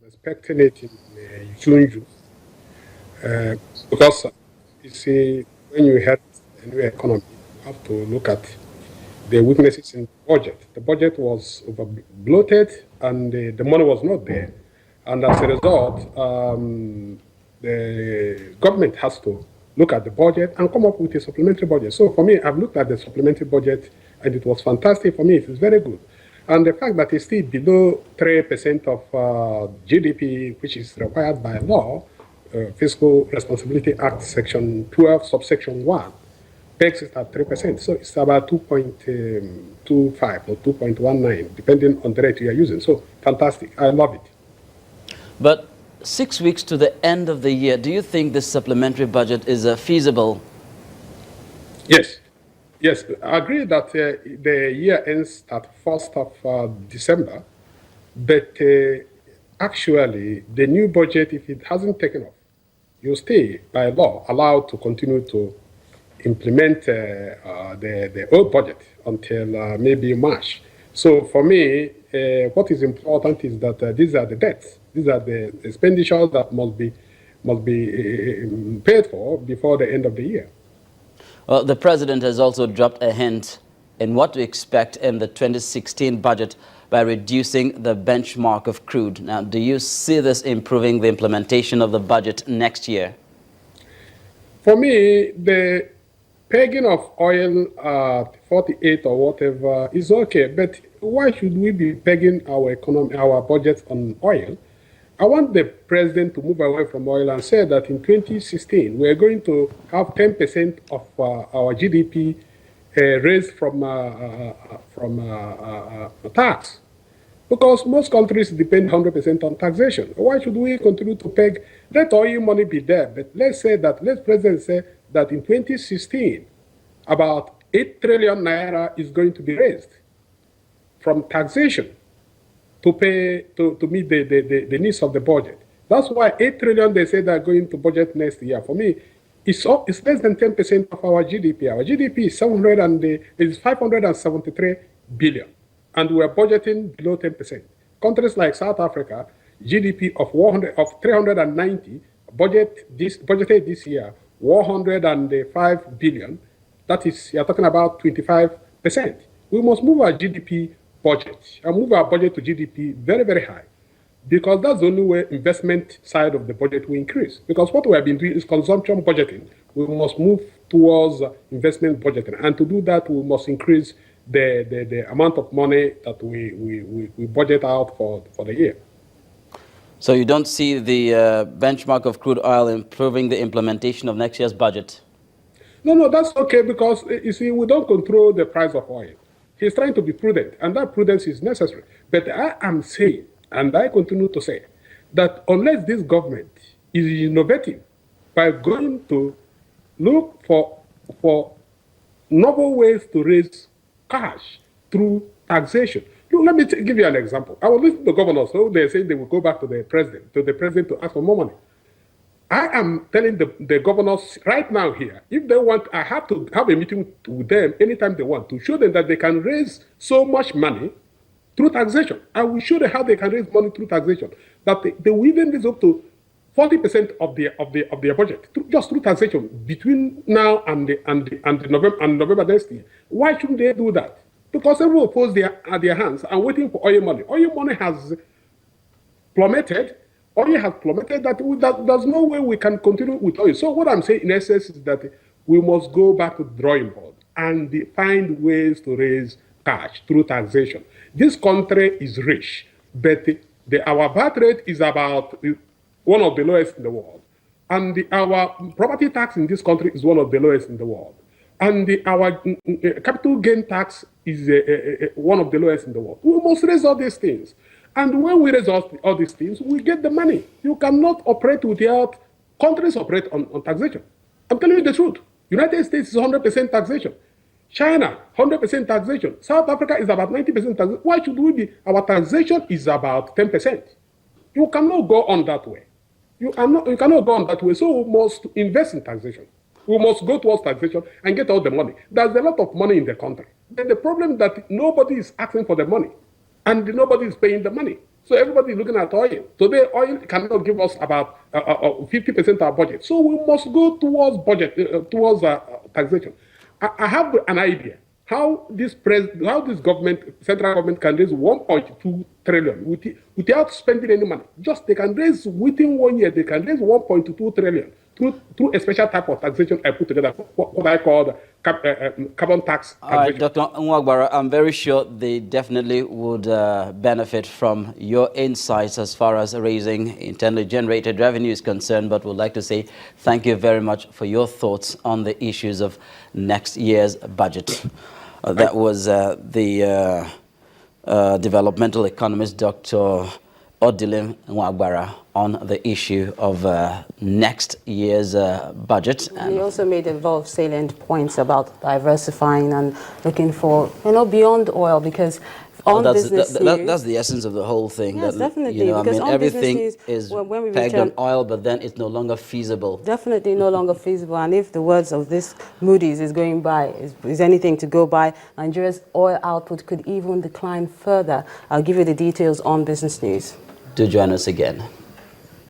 expecting it in June, uh, because you see, when you had a new economy, you have to look at the weaknesses in the budget. The budget was over bloated and the money was not there. And as a result, the government has to look at the budget and come up with a supplementary budget. So for me, I've looked at the supplementary budget and it was fantastic for me. It is very good. And the fact that it's still below 3% of GDP, which is required by law, Fiscal Responsibility Act, Section 12, subsection 1, pegs it at 3%. So it's about 2.25 or 2.19, depending on the rate you are using. So fantastic. I love it. But 6 weeks to the end of the year, do you think this supplementary budget is feasible? Yes. Yes, I agree that the year ends at 1st of December, but actually the new budget, if it hasn't taken off, you stay by law allowed to continue to implement the old budget until maybe March. So for me, what is important is that these are the debts, these are the expenditures that must be paid for before the end of the year. Well, the president has also dropped a hint in what to expect in the 2016 budget by reducing the benchmark of crude. Now, do you see this improving the implementation of the budget next year? For me, the pegging of oil at 48 or whatever is okay, but why should we be pegging our economy, our budget on oil? I want the president to move away from oil and say that in 2016, we're going to have 10% of our GDP raised from tax. Because most countries depend 100% on taxation. Why should we continue to peg? Let oil money be there, but let's president say that in 2016, about 8 trillion naira is going to be raised from taxation to meet the needs of the budget. That's why 8 trillion they say they're going to budget next year. For me, it's less than 10% of our GDP. Our GDP is 573 billion, and we're budgeting below 10%. Countries like South Africa, GDP of 390, budgeted this year 105 billion. That is, you're talking about 25%. We must move our GDP budget and move our budget to GDP very, very high, because that's the only way investment side of the budget will increase. Because what we have been doing is consumption budgeting. We must move towards investment budgeting, and to do that, we must increase the amount of money that we budget out for the year. So you don't see the benchmark of crude oil improving the implementation of next year's budget? No, that's okay, because you see, we don't control the price of oil. He's trying to be prudent, and that prudence is necessary. But I am saying, and I continue to say, that unless this government is innovative by going to look for novel ways to raise cash through taxation. Look, let me give you an example. I was listening to governors, so they say they will go back to the president to ask for more money. I am telling the governors right now here, if they want, I have to have a meeting with them anytime they want to show them that they can raise so much money through taxation. I will show them how they can raise money through taxation. That they will even raise up to 40% of their budget just through taxation between now and November next year. Why shouldn't they do that? Because everyone pulls their hands and waiting for oil money. Oil money has plummeted. Oil has plummeted. There's no way we can continue with oil. So what I'm saying in essence is that we must go back to the drawing board and find ways to raise cash through taxation. This country is rich, but our birth rate is about one of the lowest in the world. And our property tax in this country is one of the lowest in the world. And our capital gain tax is one of the lowest in the world. We must raise all these things. And when we raise all these things, we get the money. You cannot operate without, countries operate on taxation. I'm telling you the truth. United States is 100% taxation. China, 100% taxation. South Africa is about 90% taxation. Why should we be? Our taxation is about 10%. You cannot go on that way. You cannot go on that way. So we must invest in taxation. We must go towards taxation and get all the money. There's a lot of money in the country. But the problem is that nobody is asking for the money, and nobody is paying the money. So everybody is looking at oil. Today, oil cannot give us about 50% of our budget. So we must go towards taxation. I have an idea how this government, central government, can raise 1.2 trillion without spending any money. Just they can raise within 1 year. They can raise 1.2 trillion through a special type of taxation I put together, what I call the carbon tax. All right, Dr. Enwegbara, I'm very sure they definitely would benefit from your insights as far as raising internally generated revenue is concerned, but would like to say thank you very much for your thoughts on the issues of next year's budget. That was the developmental economist, Dr. Odilim Enwegbara, on the issue of next year's budget. And he also made involved salient points about diversifying and looking for, beyond oil, because on business news, that's the essence of the whole thing. Yes, that, definitely. Because on everything news, is when we pegged on oil, but then it's no longer feasible. Definitely no longer feasible. And if the words of this Moody's is going by, is anything to go by, Nigeria's oil output could even decline further. I'll give you the details on business news. Do join us again.